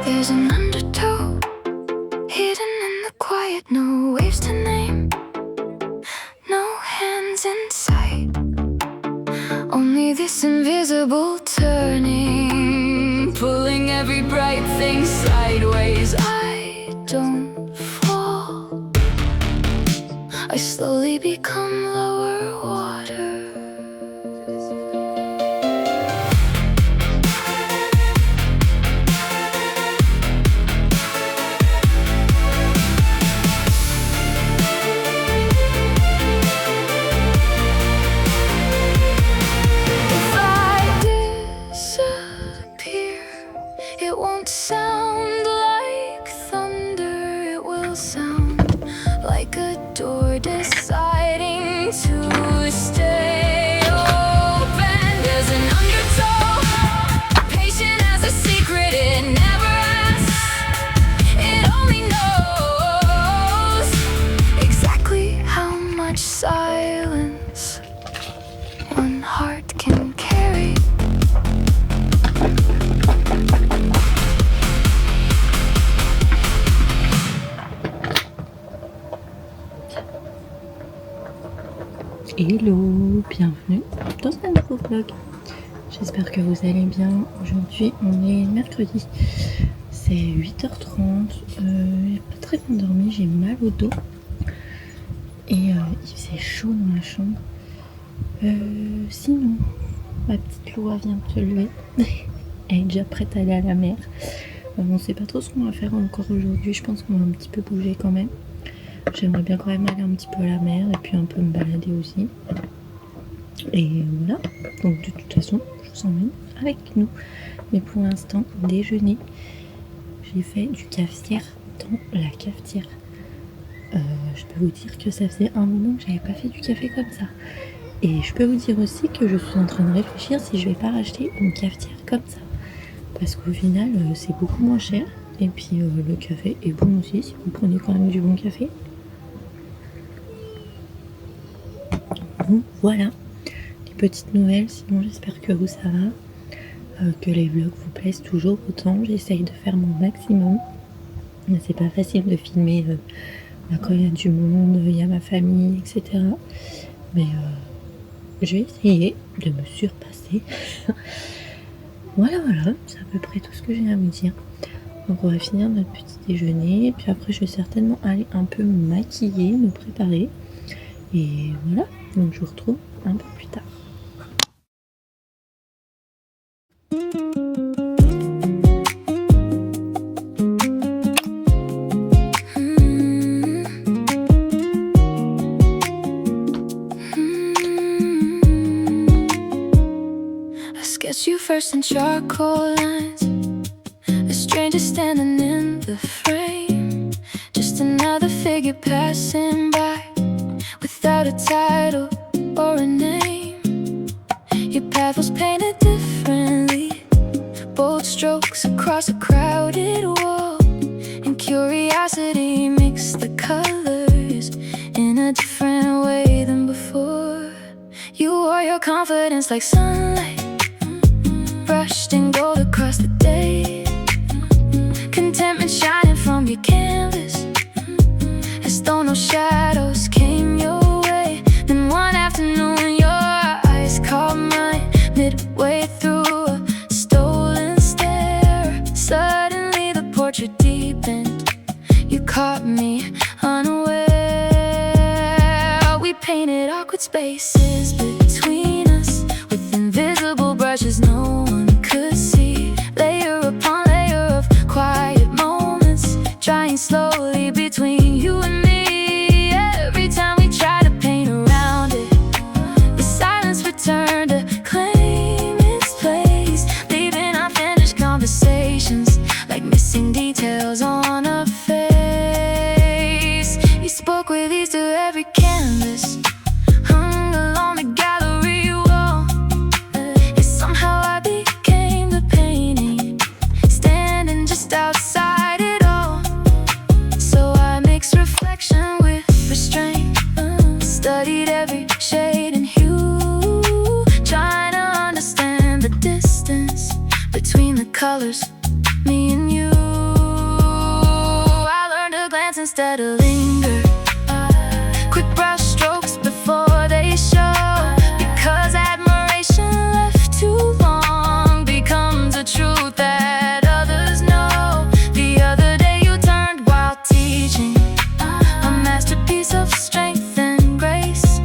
There's an undertow hidden in the quiet. No waves to name, no hands in sight. Only this invisible turning, pulling every bright thing sideways. I don't fall, I slowly become lower water. It won't sound like thunder, it will sound like a door deciding to stay open. There's an undertow, patient as a secret it never asks. It only knows exactly how much silence one heart can carry. Hello, bienvenue dans un nouveau vlog. J'espère que vous allez bien. Aujourd'hui on est mercredi, c'est 8h30, j'ai pas très bien dormi, j'ai mal au dos et il faisait chaud dans la chambre. Sinon, ma petite Loa vient de se lever, elle est déjà prête à aller à la mer. On sait pas trop ce qu'on va faire encore aujourd'hui, je pense qu'on va un petit peu bouger quand même. J'aimerais bien quand même aller un petit peu à la mer et puis un peu me balader aussi. Et voilà, donc de toute façon, je vous emmène avec nous. Mais pour l'instant, déjeuner, j'ai fait du cafetière dans la cafetière. Je peux vous dire que ça faisait un moment que j'avais pas fait du café comme ça. Et je peux vous dire aussi que je suis en train de réfléchir si je vais pas racheter une cafetière comme ça. Parce qu'au final, c'est beaucoup moins cher. Et puis le café est bon aussi, si vous prenez quand même du bon café. Donc voilà, les petites nouvelles, sinon j'espère que vous ça va, que les vlogs vous plaisent toujours autant, j'essaye de faire mon maximum. C'est pas facile de filmer quand il y a du monde, il y a ma famille, etc. Mais je vais essayer de me surpasser. Voilà, c'est à peu près tout ce que j'ai à vous dire. Donc on va finir notre petit déjeuner, et puis après je vais certainement aller un peu me maquiller, me préparer. Et voilà, donc je vous retrouve un peu plus tard. I sketch you first in charcoal lines, a stranger standing in the frame, just another figure passing by, without a title or a name. Your path was painted differently, bold strokes across a crowded wall, and curiosity mixed the colors in a different way than before. You wore your confidence like sunlight, brushed in gold across the day, contentment shining from your canvas, as though no shadows came your way. Then one afternoon your eyes caught mine, midway through a stolen stare. Suddenly the portrait deepened, you caught me unaware. We painted awkward spaces between us, with invisible brushes no one could see. Layer upon layer of quiet moments, drying slowly between you and me. Every time we try to paint around it, the silence returned to claim its place, leaving unfinished conversations like missing details on a face. You spoke with ease to every canvas hung along the gallery wall, and somehow I became the painting, standing just outside it all. So I mixed reflection with restraint, studied every shade and hue, trying to understand the distance between the colors, me and you. instead of linger. Quick brush strokes before they show, because admiration left too long becomes a truth that others know. The other day you turned while teaching, a masterpiece of strength and grace.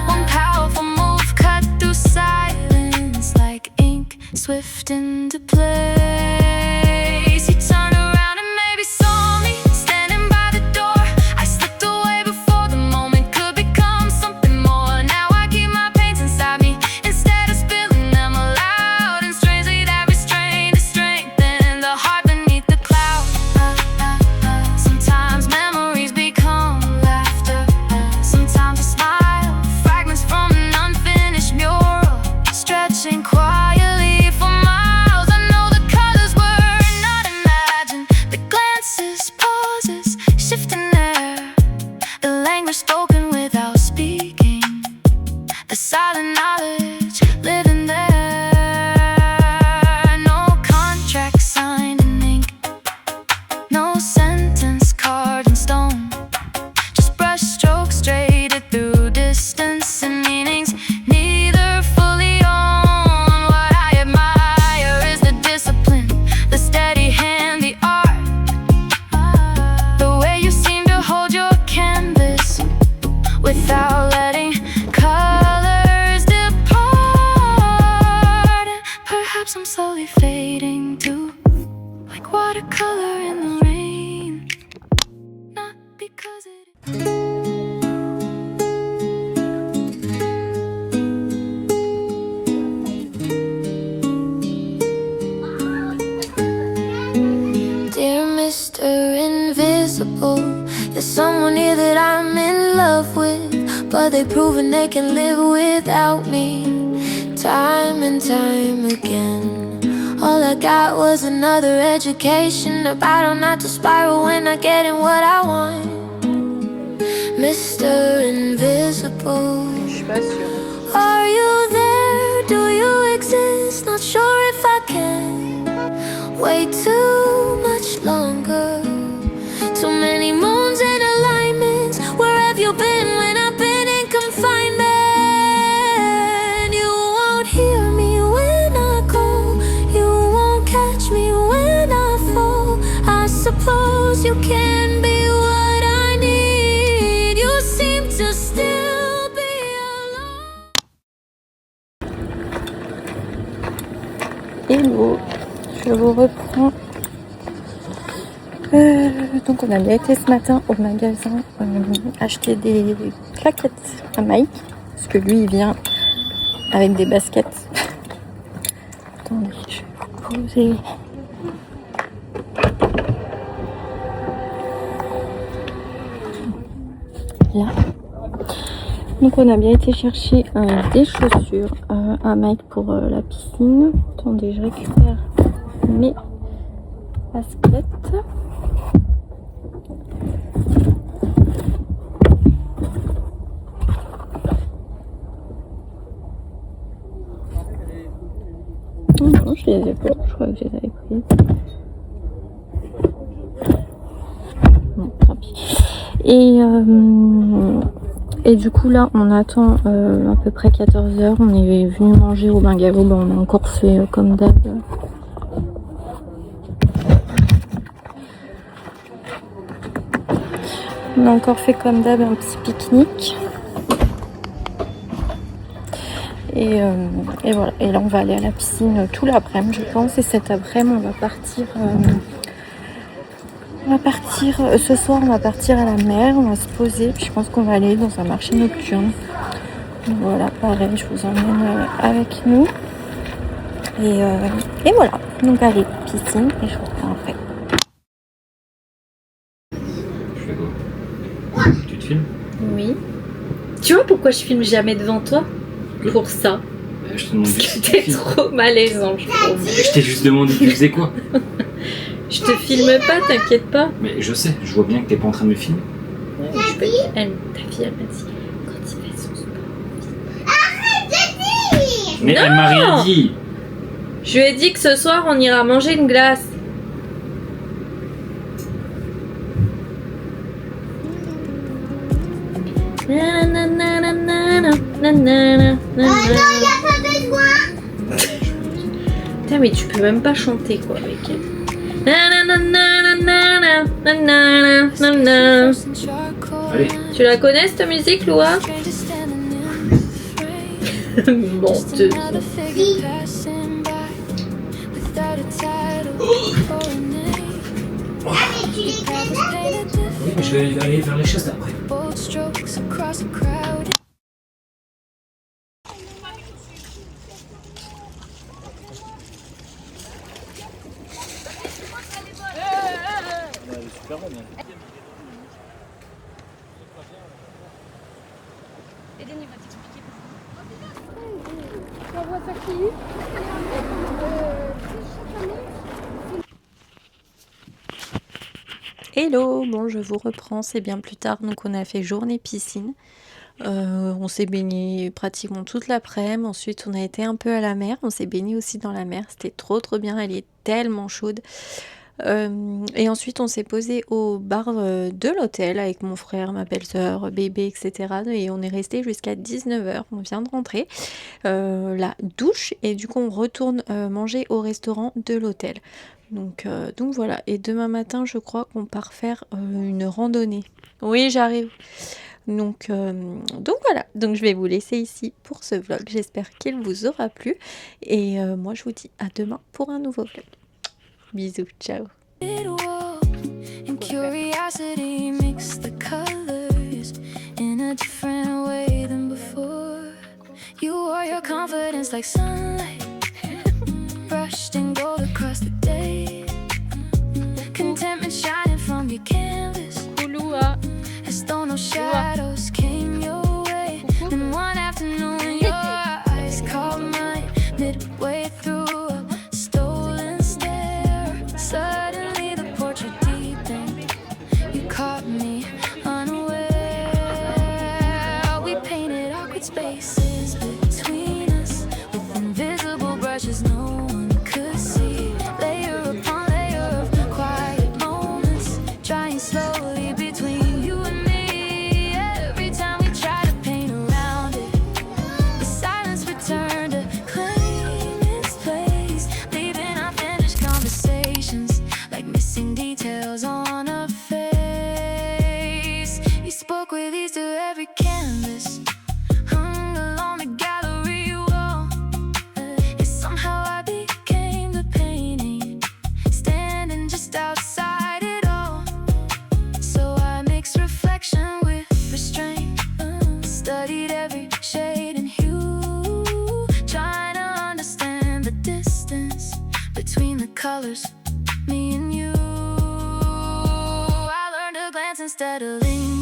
One powerful move cut through silence like ink swift into place. You turned around and maybe saw me standing by the door. I slipped away before the moment could become something more. Now I keep my pains inside me instead of spilling them aloud. And strangely that restraint is strengthened the heart beneath the cloud. Sometimes memories become laughter, sometimes a smile, fragments from an unfinished mural, stretching quietly for miles. I know the colors were not imagined, the glances, pauses, shifting there, the language spoken without speaking, the silent knowledge living there. No contract signed in ink, no sentence carved in stone, just brush strokes traded through distance and meanings neither fully own. What I admire is the discipline, the steady hand, the art, the way you seem to hold your canvas without letting colors depart. And perhaps I'm slowly fading too, like watercolor in the rain, not because it Dear Mr. Invisible, there's someone here that I'm in love with, but they've proven they can live without me, time and time again. All I got was another education about how not to spiral when not getting what I want. Mr. Invisible, Je suis pas sûre. are you there? Do you exist? Not sure if I can wait too much longer. Too many moons and alignments. Where have you been when I've been in confinement? You won't hear me when I call, you won't catch me when I fall. I suppose you can be what I need. You seem to still be alone. Hello, je vous reprends. Donc on a bien été ce matin au magasin acheter des claquettes à Mike, parce que lui il vient avec des baskets. Attendez, je vais vous poser. Là. Donc on a bien été chercher des chaussures à Mike pour la piscine. Attendez, je récupère mes baskets. Non, je les ai pas, je crois que je les avais prises. Bon, tant pis. Et du coup là on attend à peu près 14h. On est venu manger au bungalow. Bon, on a encore fait comme d'hab. On a encore fait comme d'hab un petit pique-nique. Et voilà. Et là on va aller à la piscine tout l'après-midi je pense. Et cet après-midi on va partir. Ce soir on va partir à la mer, on va se poser, puis je pense qu'on va aller dans un marché nocturne. Donc voilà, pareil, je vous emmène avec nous. Et voilà, donc allez, piscine, et je vous reprends après. Tu te filmes? Oui. Tu vois pourquoi je filme jamais devant toi? Pour ça. Je te demande Parce juste que si tu t'es filmes. trop malaisant, je trouve. Je t'ai juste demandé tu faisais quoi. Je te filme pas, t'inquiète pas. Mais je sais, je vois bien que t'es pas en train de me filmer. Ouais, ta fille, elle m'a dit, quand il fait son sport. Mais Non, elle m'a rien dit. Je lui ai dit que ce soir, on ira manger une glace. Putain, mais tu peux même pas chanter quoi avec elle. Allez. Tu la connais cette musique, Loa? Menteuse. Oui, mais je vais aller faire les choses après. Hello, bon je vous reprends, c'est bien plus tard, donc on a fait journée piscine. On s'est baigné pratiquement toute l'après-midi, ensuite on a été un peu à la mer, on s'est baigné aussi dans la mer, c'était trop bien, elle est tellement chaude. Et ensuite on s'est posé au bar de l'hôtel avec mon frère, ma belle-sœur, bébé, etc. Et on est resté jusqu'à 19h, on vient de rentrer, la douche, et du coup on retourne manger au restaurant de l'hôtel. Donc voilà, et demain matin je crois qu'on part faire une randonnée. Oui, j'arrive. Donc voilà, donc je vais vous laisser ici pour ce vlog, j'espère qu'il vous aura plu, et moi je vous dis à demain pour un nouveau vlog. Bisous, ciao. And curiosity mixed the colors in a different way than before. You wore your confidence like sunlight, brushed in gold across the day. Contentment shining from your canvas, as though no shadows came your way. Then one afternoon your eyes caught mine midway through a stolen stare. Suddenly the portrait deepened, you caught me unaware. We painted awkward spaces between us with invisible brushes no one could see. Layer upon layer of quiet moments, drying slowly between you and me. Every time we try to paint around it, the silence returned to claim its place, leaving unfinished conversations like missing details on a face. You spoke with ease to every canvas hung along the gallery wall. And somehow I became the painting, standing just outside it all. So I mixed reflection with restraint, studied every shade and hue, trying to understand the distance between the colors, me and you. I learned to glance instead of lean.